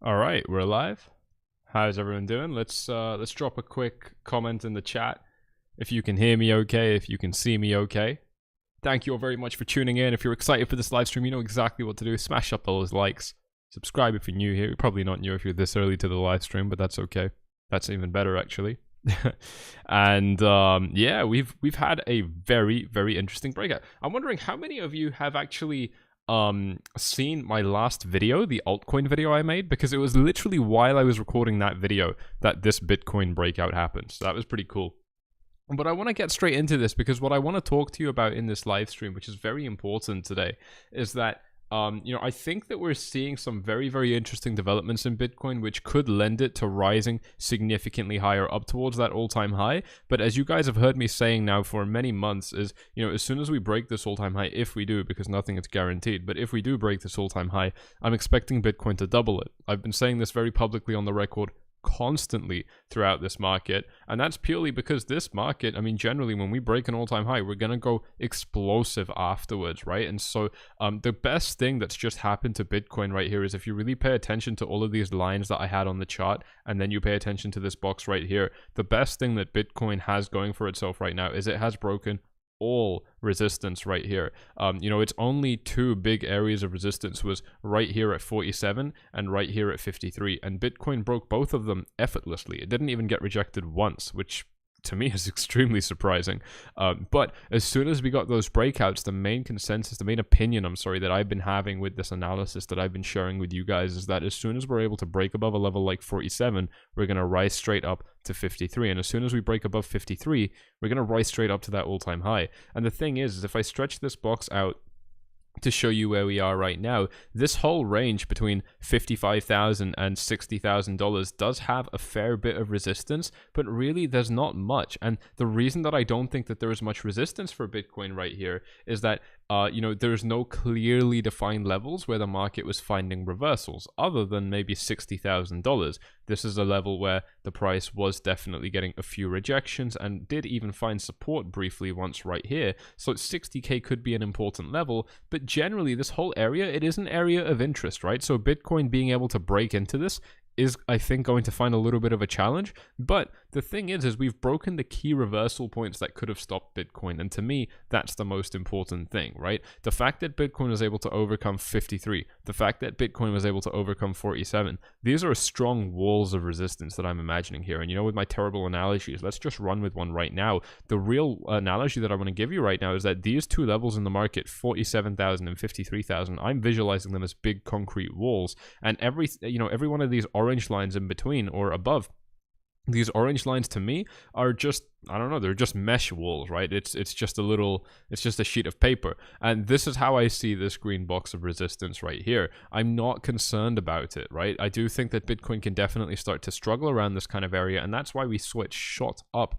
All right, we're live. How's everyone doing? Let's drop a quick comment in the chat if you can hear me okay, if you can see me okay. Thank you all very much for tuning in. If you're excited for this live stream, you know exactly what to do. Smash up those likes. Subscribe if you're new here. You're probably not new if you're this early to the live stream, but that's okay. That's even better actually. And yeah, we've had a very interesting breakout. I'm wondering how many of you have actually seen my last video, the altcoin video I made, because it was literally while I was recording that video that this Bitcoin breakout happened. So that was pretty cool. But I want to get straight into this because what I want to talk to you about in this live stream, which is very important today, is that I think that we're seeing some very interesting developments in Bitcoin, which could lend it to rising significantly higher up towards that all-time high. But as you guys have heard me saying now for many months is, as soon as we break this all-time high, if we do, because nothing is guaranteed, but if we do break this all-time high, I'm expecting Bitcoin to double it. I've been saying this very publicly on the record constantly throughout this market, and that's purely because this market, I mean, generally when we break an all-time high, we're gonna go explosive afterwards, right? And so the best thing that's just happened to Bitcoin right here is if you really pay attention to all of these lines that I had on the chart, and then you pay attention to this box right here, the best thing that Bitcoin has going for itself right now is it has broken all resistance right here. It's only two big areas of resistance, was right here at 47 and right here at 53, and Bitcoin broke both of them effortlessly. It didn't even get rejected once, which to me is extremely surprising. But as soon as we got those breakouts, the main consensus, the main opinion, that I've been having with this analysis that I've been sharing with you guys is that as soon as we're able to break above a level like 47, we're going to rise straight up to 53. And as soon as we break above 53, we're going to rise straight up to that all-time high. And the thing is if I stretch this box out to show you where we are right now, this whole range between $55,000 and $60,000 does have a fair bit of resistance, but really there's not much. And the reason that I don't think that there is much resistance for Bitcoin right here is that there's no clearly defined levels where the market was finding reversals other than maybe $60,000. This is a level where the price was definitely getting a few rejections and did even find support briefly once right here. So 60K could be an important level, but generally this whole area, it is an area of interest, right? So Bitcoin being able to break into this is, I think, going to find a little bit of a challenge. But the thing is we've broken the key reversal points that could have stopped Bitcoin. And to me, that's the most important thing, right? The fact that Bitcoin was able to overcome 53, the fact that Bitcoin was able to overcome 47, these are strong walls of resistance that I'm imagining here. And with my terrible analogies, let's just run with one right now. The real analogy that I want to give you right now is that these two levels in the market, 47,000 and 53,000, I'm visualizing them as big concrete walls. And every one of these orange lines in between or above, these orange lines to me are just, I don't know, they're just mesh walls, right? It's just a sheet of paper. And this is how I see this green box of resistance right here. I'm not concerned about it, right? I do think that Bitcoin can definitely start to struggle around this kind of area, and that's why we shot up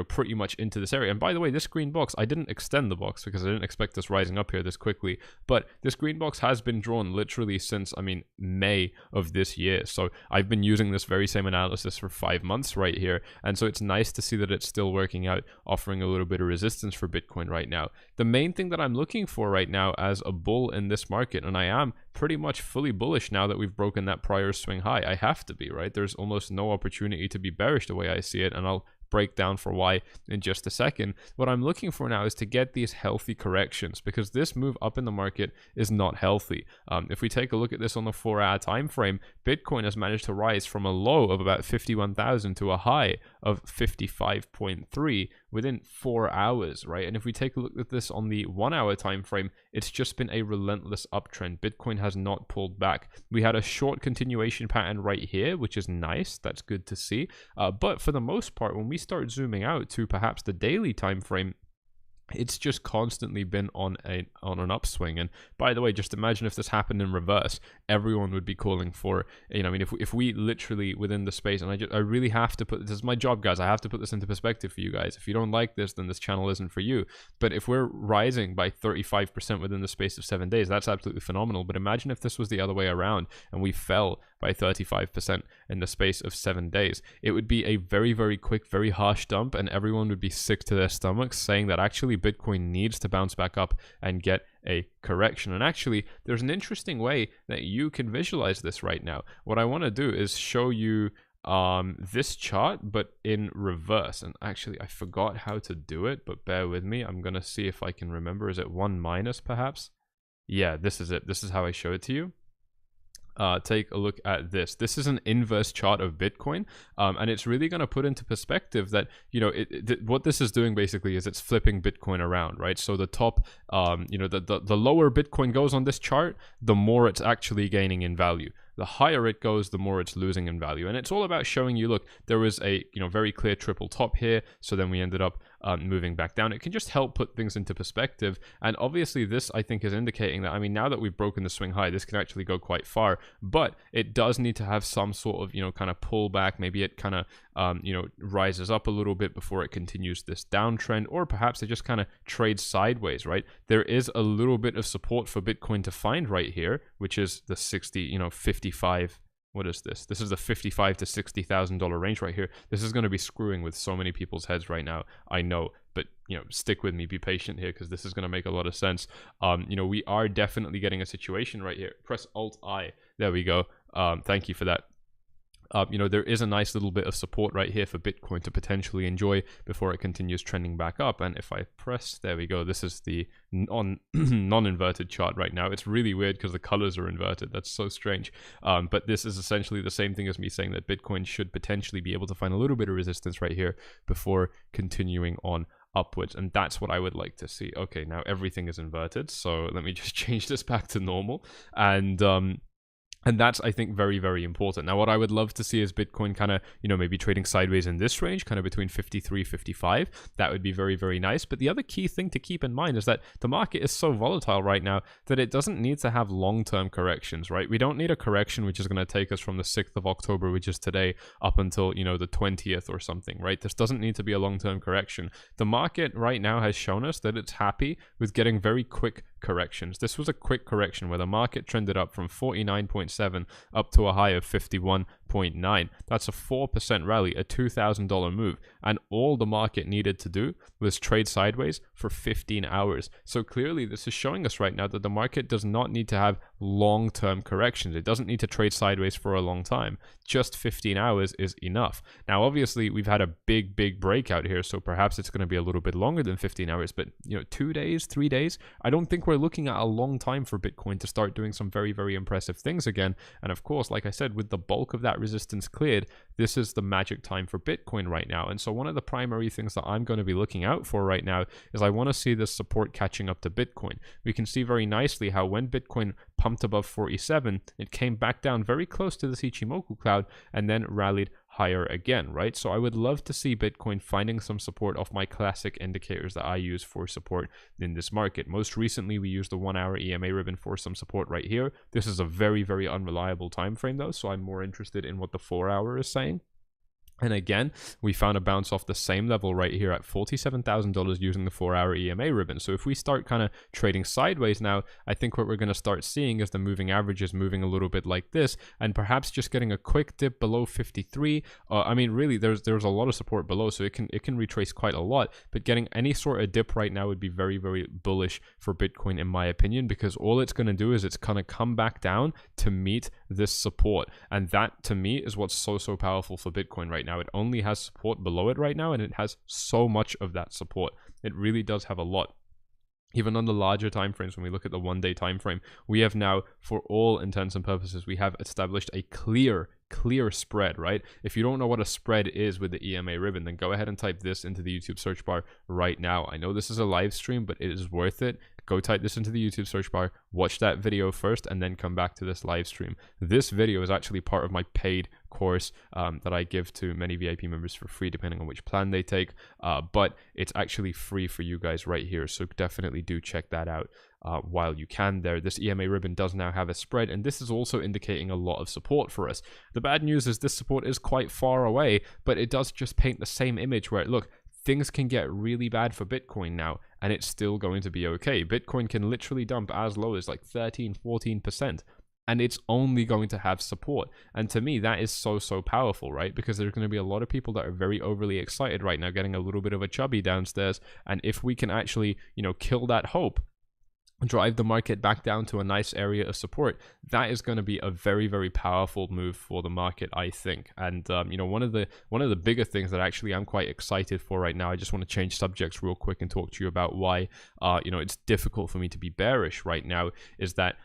pretty much into this area. And by the way, this green box, I didn't extend the box because I didn't expect this rising up here this quickly, but this green box has been drawn literally since, May of this year. So I've been using this very same analysis for 5 months right here. And so it's nice to see that it's still working out, offering a little bit of resistance for Bitcoin right now. The main thing that I'm looking for right now as a bull in this market, and I am pretty much fully bullish now that we've broken that prior swing high. I have to be, right? There's almost no opportunity to be bearish the way I see it, and I'll break down for why in just a second. What I'm looking for now is to get these healthy corrections, because this move up in the market is not healthy. If we take a look at this on the 4-hour time frame, Bitcoin has managed to rise from a low of about 51,000 to a high of 55.3 within 4 hours, right? And if we take a look at this on the 1-hour time frame, it's just been a relentless uptrend. Bitcoin has not pulled back. We had a short continuation pattern right here, which is nice. That's good to see. But for the most part, when we start zooming out to perhaps the daily time frame, it's just constantly been on an upswing. And by the way, just imagine if this happened in reverse, everyone would be calling for, if we literally within the space, and I really have to put, this is my job, guys, I have to put this into perspective for you guys. If you don't like this, then this channel isn't for you. But if we're rising by 35% within the space of 7 days, that's absolutely phenomenal. But imagine if this was the other way around and we fell by 35% in the space of 7 days. It would be a very, very quick, very harsh dump, and everyone would be sick to their stomachs, saying that actually Bitcoin needs to bounce back up and get a correction. And actually, there's an interesting way that you can visualize this right now. What I want to do is show you this chart, but in reverse. And actually, I forgot how to do it, but bear with me. I'm going to see if I can remember. Is it 1 minus perhaps? Yeah, this is it. This is how I show it to you. Take a look at this. This is an inverse chart of Bitcoin, and it's really going to put into perspective that, you know, what this is doing basically is it's flipping Bitcoin around, right? So the top, you know, the lower Bitcoin goes on this chart, the more it's actually gaining in value. The higher it goes, the more it's losing in value. And it's all about showing you, look, there was a, you know, very clear triple top here. So then we ended up moving back down. It can just help put things into perspective. And obviously this, I think, is indicating that, I mean, now that we've broken the swing high, this can actually go quite far, but it does need to have some sort of, you know, kind of pullback. Maybe it kind of, you know, rises up a little bit before it continues this downtrend, or perhaps it just kind of trades sideways, right? There is a little bit of support for Bitcoin to find right here, which is the 60, you know, 55. What is this? This is the $55,000 to $60,000 range right here. This is going to be screwing with so many people's heads right now, I know, but, you know, stick with me, be patient here, because this is going to make a lot of sense. You know, we are definitely getting a situation right here. Press Alt-I. There we go. Thank you for that. You know, there is a nice little bit of support right here for Bitcoin to potentially enjoy before it continues trending back up. And if I press, there we go. This is the non-inverted chart right now. It's really weird because the colors are inverted. That's so strange. But this is essentially the same thing as me saying that Bitcoin should potentially be able to find a little bit of resistance right here before continuing on upwards. And that's what I would like to see. Okay, now everything is inverted. So let me just change this back to normal. And that's, I think, very, very important. Now, what I would love to see is Bitcoin kind of, you know, maybe trading sideways in this range, kind of between 53, 55. That would be very, very nice. But the other key thing to keep in mind is that the market is so volatile right now that it doesn't need to have long-term corrections, right? We don't need a correction which is going to take us from the 6th of October, which is today, up until, you know, the 20th or something, right? This doesn't need to be a long-term correction. The market right now has shown us that it's happy with getting very quick corrections. This was a quick correction where the market trended up from 49.7 up to a high of 51.9. That's a 4% rally, a $2,000 move, and all the market needed to do was trade sideways for 15 hours. So clearly this is showing us right now that the market does not need to have long-term corrections. It doesn't need to trade sideways for a long time. Just 15 hours is enough. Now obviously we've had a big breakout here, so perhaps it's going to be a little bit longer than 15 hours, but, you know, 2 days, 3 days, I don't think we're looking at a long time for Bitcoin to start doing some very, very impressive things again. And of course, like I said, with the bulk of that resistance cleared, this is the magic time for Bitcoin right now. And so one of the primary things that I'm going to be looking out for right now is I want to see this support catching up to Bitcoin. We can see very nicely how when Bitcoin pumped above 47, it came back down very close to this Ichimoku cloud and then rallied higher again, right? So I would love to see Bitcoin finding some support off my classic indicators that I use for support in this market. Most recently, we used the 1 hour EMA ribbon for some support right here. This is a very, very unreliable time frame though, so I'm more interested in what the 4 hour is saying. And again, we found a bounce off the same level right here at $47,000 using the 4 hour EMA ribbon. So if we start kind of trading sideways now, I think what we're going to start seeing is the moving averages moving a little bit like this, and perhaps just getting a quick dip below 53. I mean, really, there's a lot of support below, so it can retrace quite a lot. But getting any sort of dip right now would be very, very bullish for Bitcoin, in my opinion, because all it's going to do is it's going to come back down to meet this support. And that, to me, is what's so powerful for Bitcoin right now. It only has support below it right now, and it has so much of that support. It really does have a lot. Even on the larger time frames, when we look at the 1 day time frame, we have now, for all intents and purposes, we have established a clear spread, right? If you don't know what a spread is with the EMA ribbon, then go ahead and type this into the YouTube search bar right now. I know this is a live stream, but it is worth it. Go type this into the YouTube search bar, watch that video first, and then come back to this live stream. This video is actually part of my paid course that I give to many VIP members for free, depending on which plan they take. But it's actually free for you guys right here. So definitely do check that out while you can there. This EMA ribbon does now have a spread, and this is also indicating a lot of support for us. The bad news is this support is quite far away, but it does just paint the same image where, look, things can get really bad for Bitcoin now, and it's still going to be okay. Bitcoin can literally dump as low as like 13, 14%. and it's only going to have support. And to me, that is so powerful, right? Because there's going to be a lot of people that are very overly excited right now, getting a little bit of a chubby downstairs. And if we can actually, kill that hope, drive the market back down to a nice area of support, that is going to be a very powerful move for the market, I think. And one of the bigger things that actually I'm quite excited for right now, I just want to change subjects real quick and talk to you about why it's difficult for me to be bearish right now, is that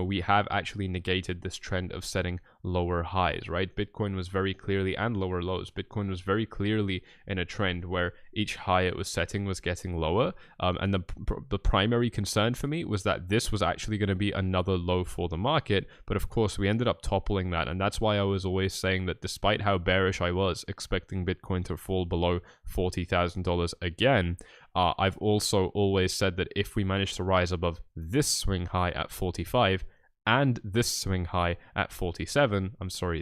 we have actually negated this trend of setting lower highs, right? Bitcoin was very clearly, and lower lows, Bitcoin was very clearly in a trend where each high it was setting was getting lower, and the primary concern for me was that this was actually going to be another low for the market. But of course we ended up toppling that, and that's why I was always saying that despite how bearish I was, expecting Bitcoin to fall below $40,000 again, I've also always said that if we manage to rise above this swing high at 45 and this swing high at 47,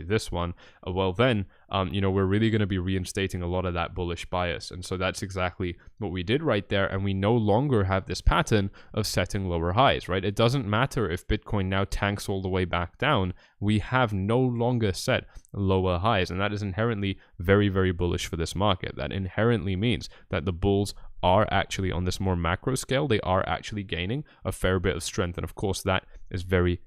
this one, well then, we're really going to be reinstating a lot of that bullish bias. And so that's exactly what we did right there. And we no longer have this pattern of setting lower highs, right? It doesn't matter if Bitcoin now tanks all the way back down. We have no longer set lower highs. And that is inherently very bullish for this market. That inherently means that the bulls are actually, on this more macro scale, they are actually gaining a fair bit of strength. And of course, that is very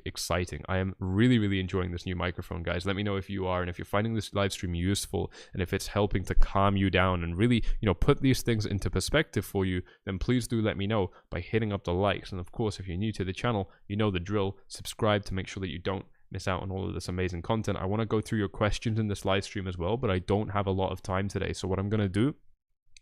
exciting. I am really enjoying this new microphone, guys. Let me know if you are, and if you're finding this live stream useful, and if it's helping to calm you down and really, put these things into perspective for you, then please do let me know by hitting up the likes. And of course, if you're new to the channel, you know the drill. Subscribe to make sure that you don't miss out on all of this amazing content. I want to go through your questions in this live stream as well, but I don't have a lot of time today. So what I'm going to do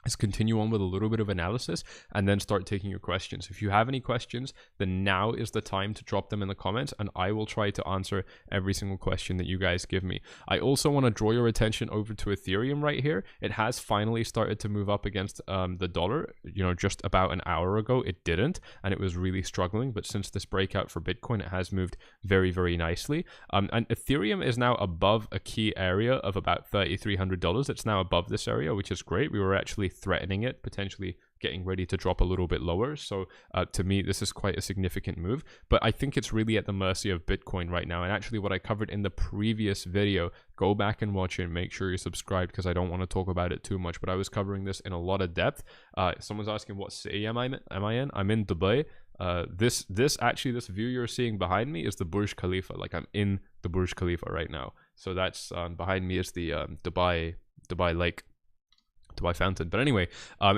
is continue on with a little bit of analysis and then start taking your questions. If you have any questions, then now is the time to drop them in the comments, and I will try to answer every single question that you guys give me. I also want to draw your attention over to Ethereum right here. It has finally started to move up against the dollar. Just about an hour ago it didn't, and it was really struggling, but since this breakout for Bitcoin, it has moved very nicely. And Ethereum is now above a key area of about $3,300. It's now above this area, which is great. We were actually threatening it, potentially getting ready to drop a little bit lower. So to me, this is quite a significant move, but I think it's really at the mercy of Bitcoin right now. And actually what I covered in the previous video, go back and watch it and make sure you're subscribed, because I don't want to talk about it too much, but I was covering this in a lot of depth. Someone's asking what city am I in? I'm in Dubai. This view you're seeing behind me is the Burj Khalifa. Like, I'm in the Burj Khalifa right now. So that's behind me is the Dubai Lake, Dubai fountain. But anyway,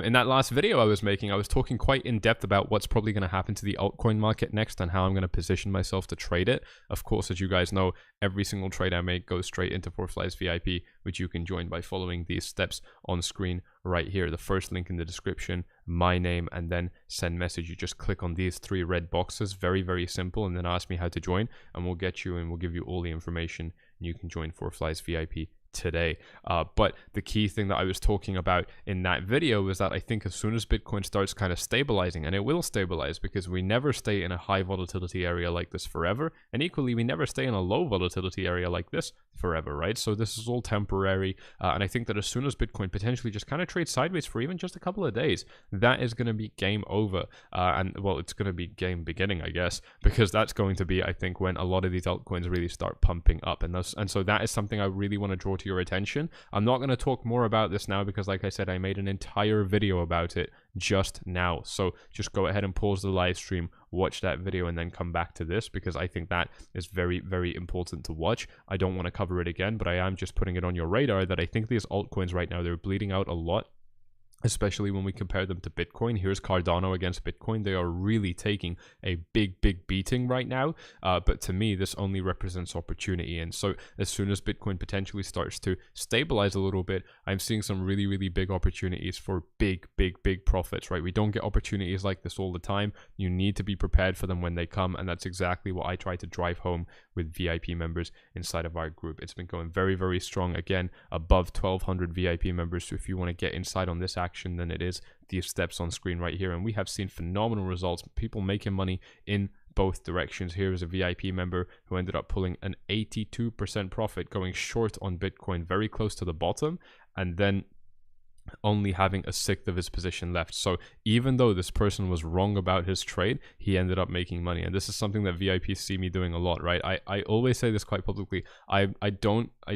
in that last video I was making, I was talking quite in depth about what's probably going to happen to the altcoin market next and how I'm going to position myself to trade it. Of course, as you guys know, every single trade I make goes straight into ForFlies VIP, which you can join by following these steps on screen right here. The first link in the description, my name, and then send message. You just click on these 3 red boxes, very simple, and then ask me how to join, and we'll get you and we'll give you all the information, and you can join ForFlies VIP today. But the key thing that I was talking about in that video was that I think as soon as Bitcoin starts kind of stabilizing, and it will stabilize because we never stay in a high volatility area like this forever, and equally we never stay in a low volatility area like this forever, right? So this is all temporary, and I think that as soon as Bitcoin potentially just kind of trades sideways for even just a couple of days, that is going to be game over, and well, it's going to be game beginning, I guess, because that's going to be, I think, when a lot of these altcoins really start pumping up, and so that is something I really want to draw to your attention. I'm not going to talk more about this now because, like I said, I made an entire video about it just now. So just go ahead and pause the live stream, watch that video, and then come back to this, because I think that is very important to watch. I don't want to cover it again, but I am just putting it on your radar that I think these altcoins right now, they're bleeding out a lot, especially when we compare them to Bitcoin. Here's Cardano against Bitcoin. They are really taking a big beating right now, but to me this only represents opportunity. And so as soon as Bitcoin potentially starts to stabilize a little bit, I'm seeing some really big opportunities for big profits, right? We don't get opportunities like this all the time. You need to be prepared for them when they come, and that's exactly what I try to drive home with VIP members inside of our group. It's been going very strong, again above 1,200 VIP members. So if you want to get inside on this action, then it is these steps on screen right here, and we have seen phenomenal results, people making money in both directions. Here is a VIP member who ended up pulling an 82% profit going short on Bitcoin, very close to the bottom, and then only having a sixth of his position left. So even though this person was wrong about his trade, he ended up making money. And this is something that VIPs see me doing a lot, right? I always say this quite publicly. I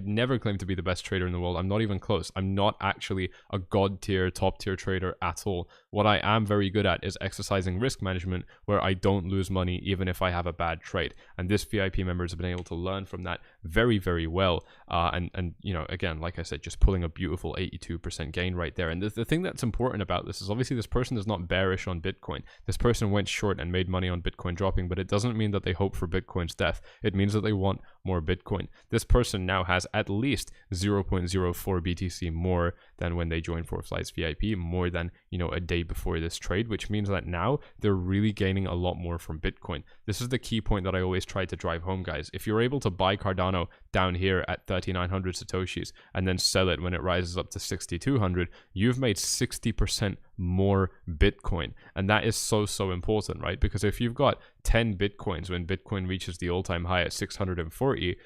never claim to be the best trader in the world. I'm not even close. I'm not actually a god tier, top tier trader at all. What I am very good at is exercising risk management, where I don't lose money even if I have a bad trade. And this VIP member has been able to learn from that very, very well. And you know, again, like I said, just pulling a beautiful 82% gain right there. And the thing that's important about this is obviously this person is not bearish on Bitcoin. This person went short and made money on Bitcoin dropping, but it doesn't mean that they hope for Bitcoin's death. It means that they want more Bitcoin. This person now has at least 0.04 BTC more than when they joined Fourth Slice VIP, more than, you know, a day before this trade, which means that now they're really gaining a lot more from Bitcoin. This is the key point that I always try to drive home, guys. If you're able to buy Cardano down here at 3,900 Satoshis and then sell it when it rises up to 6,200, you've made 60% more Bitcoin. And that is so important, right? Because if you've got 10 Bitcoins when Bitcoin reaches the all-time high at 640,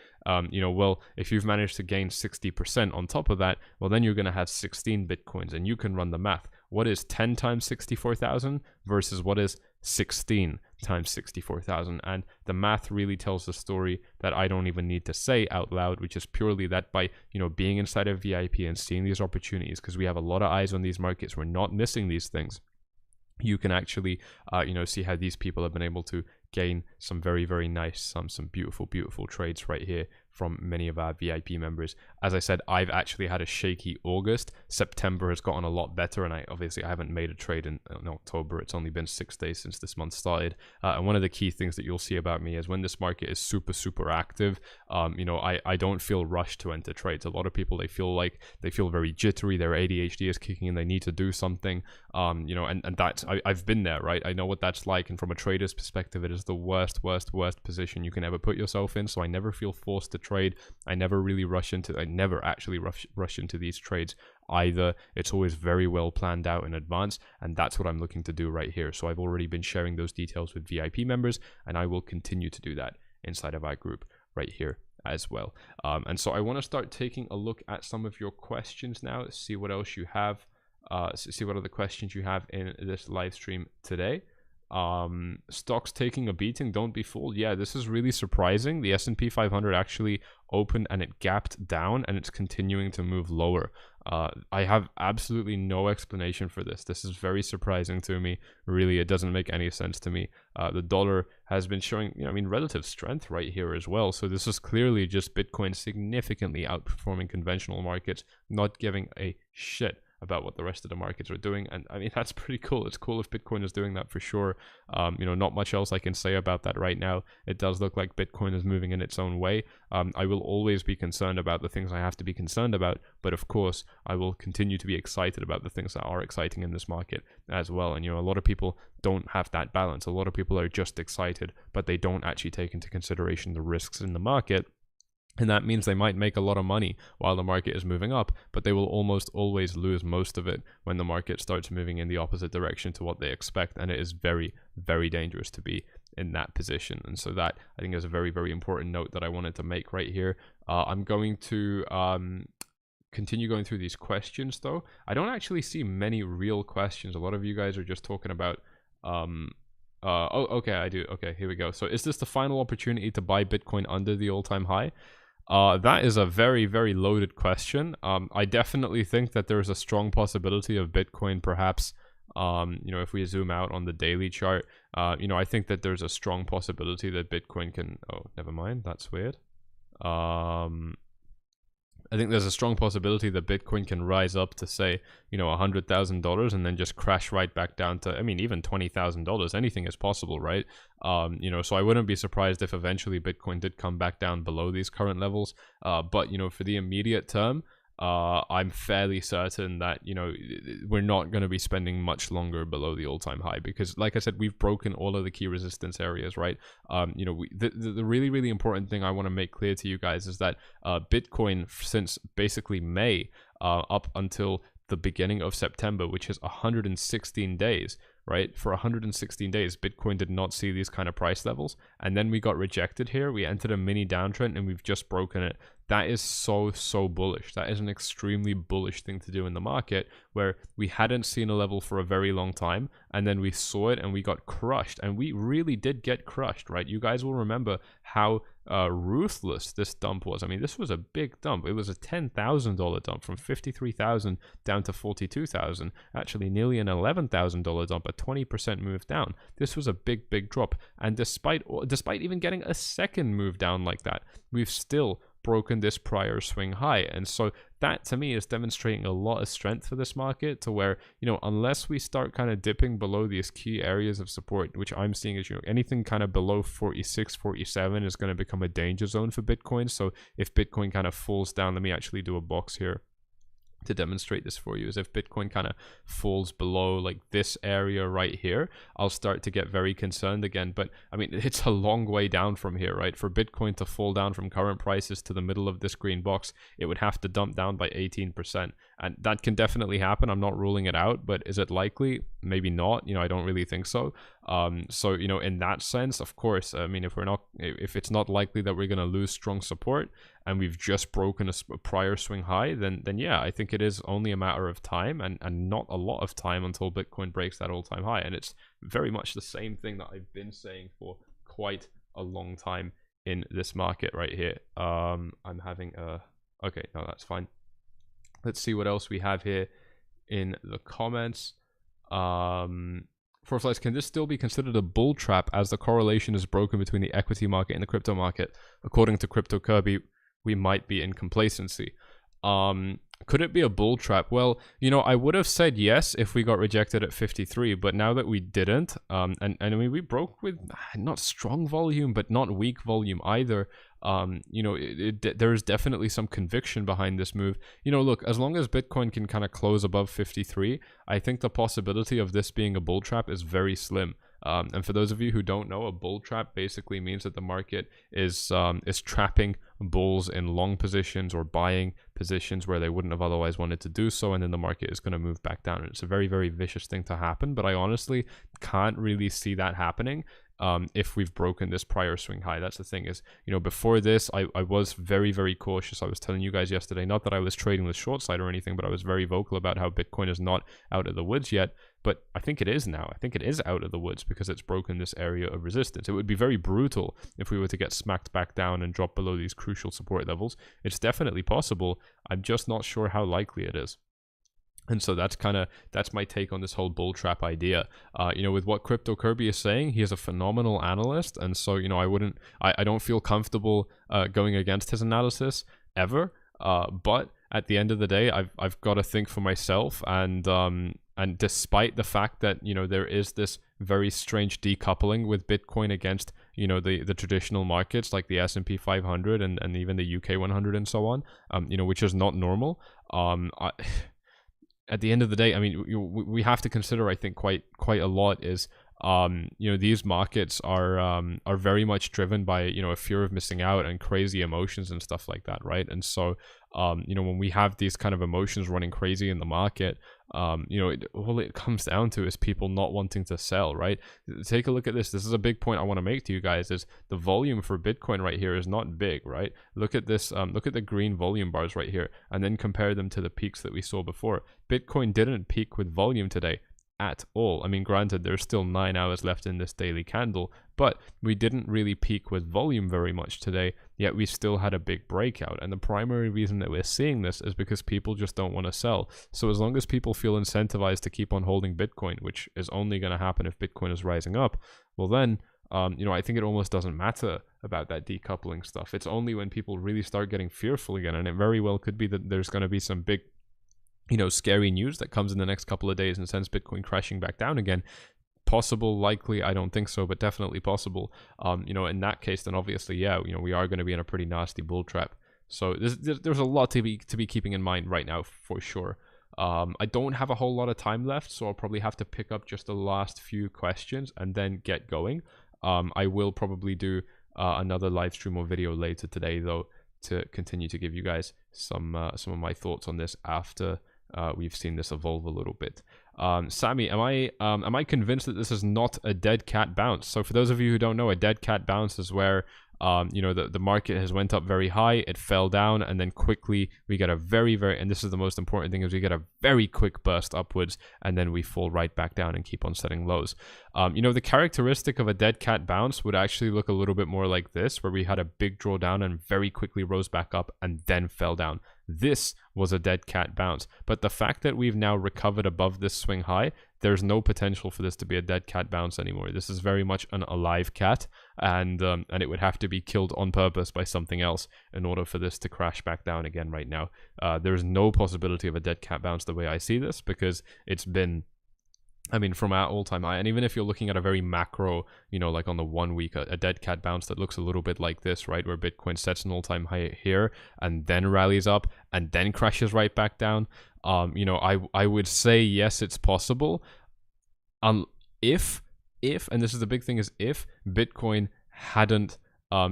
you know, well, if you've managed to gain 60% on top of that, well, then you're going to have 16 Bitcoins, and you can run the math. What is 10 times 64,000 versus what is 16 times 64,000? And the math really tells the story that I don't even need to say out loud, which is purely that by, you know, being inside of VIP and seeing these opportunities, because we have a lot of eyes on these markets, we're not missing these things. You can actually, you know, see how these people have been able to gain some very nice, some beautiful trades right here from many of our VIP members. As I said, I've actually had a shaky August. September has gotten a lot better, and I haven't made a trade in October. It's only been 6 days since this month started. And one of the key things that you'll see about me is when this market is super active, you know, I don't feel rushed to enter trades. A lot of people, they feel very jittery. Their ADHD is kicking in. They need to do something. You know, and that's, I've been there, right? I know what that's like. And from a trader's perspective, it is the worst position you can ever put yourself in. So I never feel forced to trade. I never actually rush into these trades either. It's always very well planned out in advance, and that's what I'm looking to do right here. So I've already been sharing those details with VIP members, and I will continue to do that inside of our group right here as well. And so I want to start taking a look at some of your questions now. See what else you have, see what other questions you have in this live stream today. Stocks taking a beating, don't be fooled. Yeah, this is really surprising. The S&P 500 actually opened and it gapped down, and it's continuing to move lower. I have absolutely no explanation for this. This is very surprising to me. Really, it doesn't make any sense to me. The dollar has been showing, you know, I mean, relative strength right here as well. So this is clearly just Bitcoin significantly outperforming conventional markets, not giving a shit about what the rest of the markets are doing. And I mean, that's pretty cool. It's cool if Bitcoin is doing that for sure. You know, not much else I can say about that right now. It does look like Bitcoin is moving in its own way. I will always be concerned about the things I have to be concerned about, but of course I will continue to be excited about the things that are exciting in this market as well. And you know, a lot of people don't have that balance. A lot of people are just excited, but they don't actually take into consideration the risks in the market. And that means they might make a lot of money while the market is moving up, but they will almost always lose most of it when the market starts moving in the opposite direction to what they expect. And it is very dangerous to be in that position. And so that, I think, is a very important note that I wanted to make right here. I'm going to continue going through these questions, though. I don't actually see many real questions. A lot of you guys are just talking about oh, okay, I do. Okay, here we go. So is this the final opportunity to buy Bitcoin under the all-time high? That is a very loaded question. I definitely think that there's a strong possibility of Bitcoin perhaps, you know, if we zoom out on the daily chart, you know, I think that there's a strong possibility that Bitcoin can, oh, never mind, that's weird. I think there's a strong possibility that Bitcoin can rise up to, say, you know, $100,000 and then just crash right back down to, I mean, even $20,000. Anything is possible, right? You know, so I wouldn't be surprised if eventually Bitcoin did come back down below these current levels. But, you know, for the immediate term, I'm fairly certain that, you know, we're not going to be spending much longer below the all-time high, because like I said, we've broken all of the key resistance areas, right? You know, the really important thing I want to make clear to you guys is that Bitcoin, since basically May up until the beginning of September, which is 116 days, right? For 116 days, Bitcoin did not see these kind of price levels. And then we got rejected here. We entered a mini downtrend and we've just broken it that is so bullish. That is an extremely bullish thing to do in the market, where we hadn't seen a level for a very long time, and then we saw it and we got crushed, and we really did get crushed, right? You guys will remember how ruthless this dump was. I mean, this was a big dump. It was a $10,000 dump from 53,000 down to 42,000. Actually, nearly an $11,000 dump, a 20% move down. This was a big drop, and despite even getting a second move down like that, we've still broken this prior swing high. And so that to me is demonstrating a lot of strength for this market, to where, you know, unless we start kind of dipping below these key areas of support, which I'm seeing is, you know, anything kind of below 46, 47 is going to become a danger zone for Bitcoin. So if Bitcoin kind of falls down, let me actually do a box here to demonstrate this for you. Is if Bitcoin kind of falls below like this area right here, I'll start to get very concerned again. But I mean, it's a long way down from here, right? For Bitcoin to fall down from current prices to the middle of this green box, it would have to dump down by 18%, and that can definitely happen. I'm not ruling it out, but is it likely? Maybe not. You know, I don't really think so. So, you know, in that sense, of course, I mean, if it's not likely that we're going to lose strong support, and we've just broken a prior swing high, then yeah, I think it is only a matter of time, and not a lot of time, until Bitcoin breaks that all-time high. And it's very much the same thing that I've been saying for quite a long time in this market right here. I'm having okay, no, that's fine. Let's see what else we have here in the comments. Forflights, can this still be considered a bull trap, as the correlation is broken between the equity market and the crypto market? According to Crypto Kirby, we might be in complacency. Could it be a bull trap? Well, you know, I would have said yes if we got rejected at 53, but now that we didn't, and I mean, we broke with not strong volume, but not weak volume either. You know, there is definitely some conviction behind this move. You know, look, as long as Bitcoin can kind of close above 53, I think the possibility of this being a bull trap is very slim. And for those of you who don't know, a bull trap basically means that the market is trapping bulls in long positions or buying positions where they wouldn't have otherwise wanted to do so, and then the market is going to move back down. And it's a very vicious thing to happen, but I honestly can't really see that happening if we've broken this prior swing high. That's the thing, is, you know, before this, I was very cautious. I was telling you guys yesterday, not that I was trading with short side or anything, but I was very vocal about how Bitcoin is not out of the woods yet. But I think it is now. I think it is out of the woods because it's broken this area of resistance. It would be very brutal if we were to get smacked back down and drop below these crucial support levels. It's definitely possible. I'm just not sure how likely it is. And so that's my take on this whole bull trap idea. You know, with what Crypto Kirby is saying, he is a phenomenal analyst, and so, you know, I don't feel comfortable going against his analysis ever. But at the end of the day, I've got to think for myself, and despite the fact that, you know, there is this very strange decoupling with Bitcoin against, you know, the traditional markets like the S&P 500 and even the UK 100 and so on, you know, which is not normal. At the end of the day, I mean, we have to consider, I think, quite a lot is, you know, these markets are very much driven by, you know, a fear of missing out and crazy emotions and stuff like that, right? And so, you know, when we have these kind of emotions running crazy in the market, you know, all it comes down to is people not wanting to sell, right? Take a look at this. This is a big point I want to make to you guys, is the volume for Bitcoin right here is not big, right? Look at this, look at the green volume bars right here, and then compare them to the peaks that we saw before. Bitcoin didn't peak with volume today at all. I mean, granted, there's still 9 hours left in this daily candle, but we didn't really peak with volume very much today, yet we still had a big breakout. And the primary reason that we're seeing this is because people just don't want to sell. So as long as people feel incentivized to keep on holding Bitcoin, which is only going to happen if Bitcoin is rising up, well then, you know, I think it almost doesn't matter about that decoupling stuff. It's only when people really start getting fearful again, and it very well could be that there's going to be some big, you know, scary news that comes in the next couple of days and sends Bitcoin crashing back down again. Possible, likely, I don't think so, but definitely possible. You know, in that case, then obviously, yeah, you know, we are going to be in a pretty nasty bull trap. So there's a lot to be keeping in mind right now, for sure. I don't have a whole lot of time left, so I'll probably have to pick up just the last few questions and then get going. I will probably do another live stream or video later today, though, to continue to give you guys some of my thoughts on this after we've seen this evolve a little bit. Sammy, am I convinced that this is not a dead cat bounce? So for those of you who don't know, a dead cat bounce is where You know, the market has went up very high, it fell down, and then quickly we get a very, and this is the most important thing, is we get a very quick burst upwards, and then we fall right back down and keep on setting lows. You know, the characteristic of a dead cat bounce would actually look a little bit more like this, where we had a big drawdown and very quickly rose back up and then fell down. This was a dead cat bounce, but the fact that we've now recovered above this swing high, there's no potential for this to be a dead cat bounce anymore. This is very much an alive cat, and it would have to be killed on purpose by something else in order for this to crash back down again right now. There's no possibility of a dead cat bounce the way I see this, because it's been, I mean, from our all-time high, and even if you're looking at a very macro, you know, like on the 1 week, a dead cat bounce that looks a little bit like this, right, where Bitcoin sets an all-time high here and then rallies up and then crashes right back down. You know, I would say yes, it's possible. If, and this is the big thing, is if Bitcoin hadn't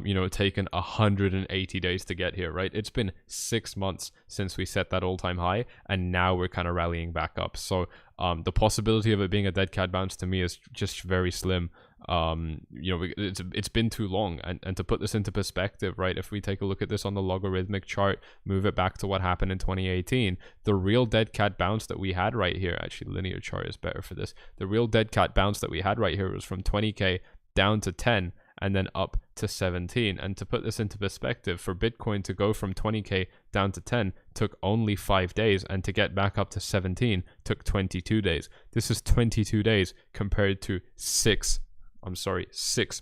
you know, taken 180 days to get here, right? It's been 6 months since we set that all-time high, and now we're kind of rallying back up. So the possibility of it being a dead cat bounce to me is just very slim. You know, it's been too long, and to put this into perspective, right, if we take a look at this on the logarithmic chart, move it back to what happened in 2018, the real dead cat bounce that we had right here, actually linear chart is better for this, the real dead cat bounce that we had right here was from 20k down to 10 and then up to 17. And to put this into perspective, for Bitcoin to go from 20k down to 10 took only 5 days, and to get back up to 17 took 22 days. This is 22 days compared to 6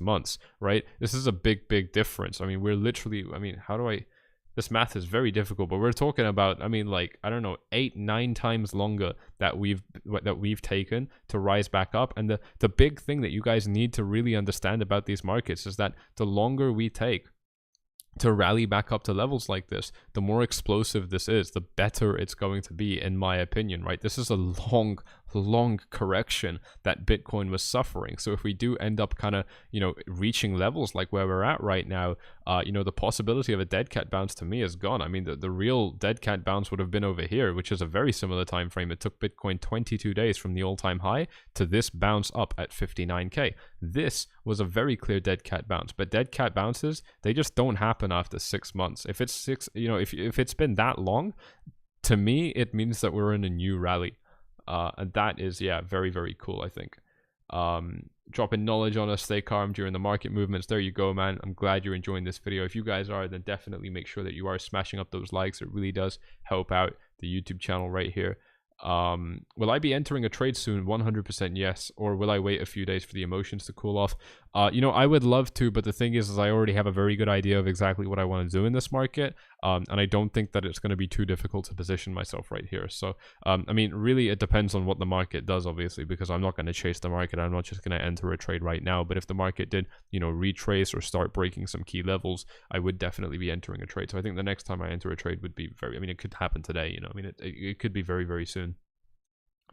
months, right? This is a big difference. I mean, we're literally, I mean, this math is very difficult, but we're talking about, I mean, like, I don't know, 8-9 times longer that we've taken to rise back up. And the big thing that you guys need to really understand about these markets is that the longer we take to rally back up to levels like this, the more explosive this is, the better it's going to be, in my opinion, right? This is a long correction that Bitcoin was suffering. So if we do end up kind of, you know, reaching levels like where we're at right now, you know, the possibility of a dead cat bounce to me is gone. I mean, the real dead cat bounce would have been over here, which is a very similar time frame. It took Bitcoin 22 days from the all-time high to this bounce up at 59k. This was a very clear dead cat bounce, but dead cat bounces, they just don't happen after 6 months. If it's you know, if it's been that long, to me, it means that we're in a new rally. And that is, yeah, very cool, I think. Dropping knowledge on us, stay calm during the market movements. There you go, man. I'm glad you're enjoying this video. If you guys are, then definitely make sure that you are smashing up those likes. It really does help out the YouTube channel right here. Will I be entering a trade soon? 100% yes. Or will I wait a few days for the emotions to cool off? You know, I would love to, but the thing is I already have a very good idea of exactly what I want to do in this market. And I don't think that it's going to be too difficult to position myself right here. So, I mean, really, it depends on what the market does, obviously, because I'm not going to chase the market. I'm not just going to enter a trade right now. But if the market did, you know, retrace or start breaking some key levels, I would definitely be entering a trade. So I think the next time I enter a trade would be I mean, it could happen today, you know, I mean, it could be very soon.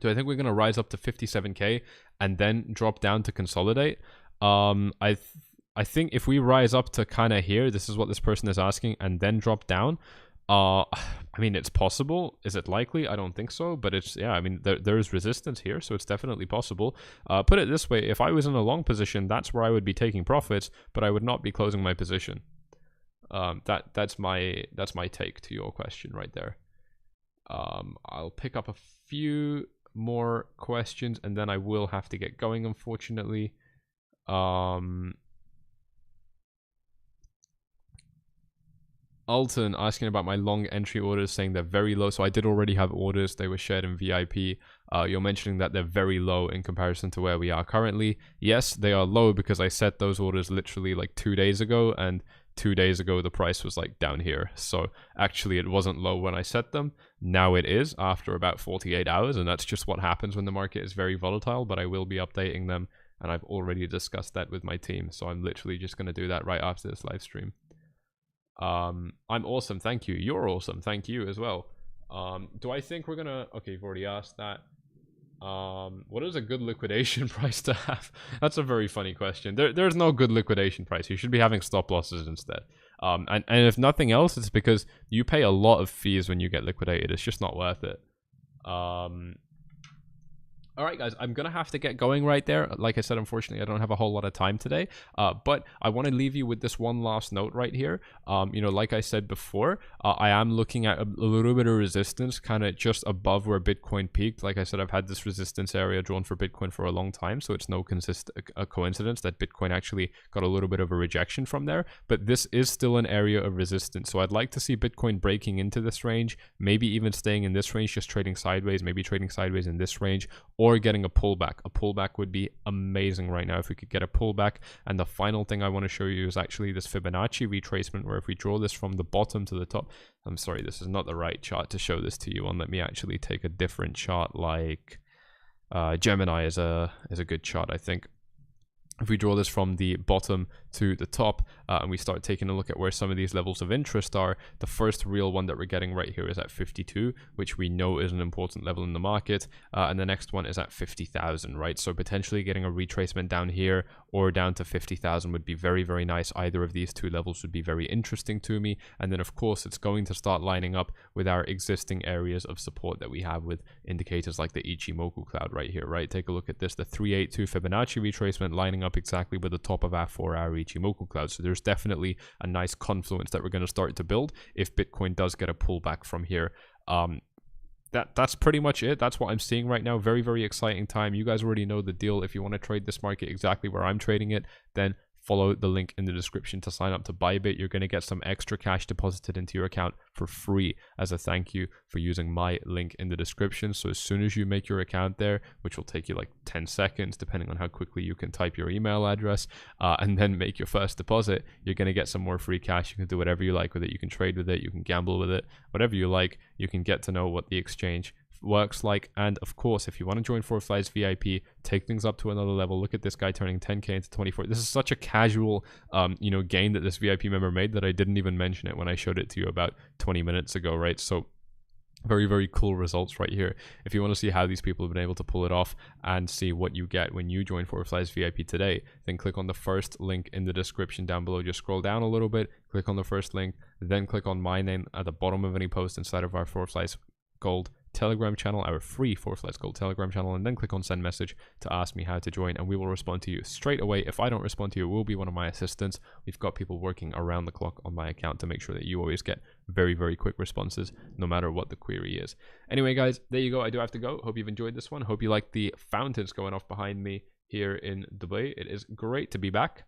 So I think we're going to rise up to 57k and then drop down to consolidate. I think if we rise up to kind of here, this is what this person is asking, and then drop down, I mean, it's possible. Is it likely? I don't think so, but it's, yeah, I mean, there is resistance here, so it's definitely possible. Put it this way, if I was in a long position, that's where I would be taking profits, but I would not be closing my position. That's my take to your question right there. I'll pick up a few more questions and then I will have to get going, unfortunately. Alton asking about my long entry orders, saying they're very low. So I did already have orders. They were shared in VIP. You're mentioning that they're very low in comparison to where we are currently. Yes, they are low because I set those orders literally like 2 days ago, and 2 days ago the price was like down here. So actually it wasn't low when I set them. Now it is after about 48 hours, and that's just what happens when the market is very volatile. But I will be updating them, and I've already discussed that with my team. So I'm literally just going to do that right after this live stream. I'm awesome, thank you. You're awesome, thank you as well. Do I think we're gonna, okay, you've already asked that. What is a good liquidation price to have? That's a very funny question. There's no good liquidation price. You should be having stop losses instead. And if nothing else, it's because you pay a lot of fees when you get liquidated. It's just not worth it. All right, guys, I'm going to have to get going right there. Like I said, unfortunately, I don't have a whole lot of time today, but I want to leave you with this one last note right here. Like I said before, I am looking at a little bit of resistance kind of just above where Bitcoin peaked. Like I said, I've had this resistance area drawn for Bitcoin for a long time, so it's no coincidence that Bitcoin actually got a little bit of a rejection from there, but this is still an area of resistance. So I'd like to see Bitcoin breaking into this range, maybe even staying in this range, just trading sideways, maybe trading sideways in this range, or getting a pullback. A pullback would be amazing right now if we could get a pullback. And the final thing I want to show you is actually this Fibonacci retracement, where if we draw this from the bottom to the top, I'm sorry, this is not the right chart to show this to you on. Let me actually take a different chart, like Gemini is a good chart, I think. If we draw this from the bottom to the top and we start taking a look at where some of these levels of interest are, the first real one that we're getting right here is at 52, which we know is an important level in the market. And the next one is at 50,000, right? So potentially getting a retracement down here or down to 50,000 would be very, very nice. Either of these two levels would be very interesting to me. And then, of course, it's going to start lining up with our existing areas of support that we have with indicators like the Ichimoku cloud right here, right? Take a look at this, the 382 Fibonacci retracement lining up exactly with the top of our 4-hour Ichimoku cloud. So there's definitely a nice confluence that we're going to start to build if Bitcoin does get a pullback from here. That's pretty much it. That's what I'm seeing right now. Very, very exciting time. You guys already know the deal. If you want to trade this market exactly where I'm trading it, then follow the link in the description to sign up to Bybit. You're going to get some extra cash deposited into your account for free as a thank you for using my link in the description. So as soon as you make your account there, which will take you like 10 seconds, depending on how quickly you can type your email address, and then make your first deposit, you're going to get some more free cash. You can do whatever you like with it. You can trade with it. You can gamble with it, whatever you like. You can get to know what the exchange works like. And of course, if you want to join Forflies VIP, take things up to another level. Look at this guy turning 10k into 24. This is such a casual gain that this VIP member made that I didn't even mention it when I showed it to you about 20 minutes ago, right? So very, very cool results right here. If you want to see how these people have been able to pull it off and see what you get when you join Forflies VIP today, then click on the first link in the description down below. Just scroll down a little bit, click on the first link, then click on my name at the bottom of any post inside of our Forflies Gold Telegram channel, our free Forflies Gold Telegram channel, and then click on send message to ask me how to join, and we will respond to you straight away. If I don't respond to you, it will be one of my assistants. We've got people working around the clock on my account to make sure that you always get very, very quick responses no matter what the query is. Anyway, guys, there you go. I do have to go. Hope you've enjoyed this one. Hope you like the fountains going off behind me here in Dubai. It is great to be back.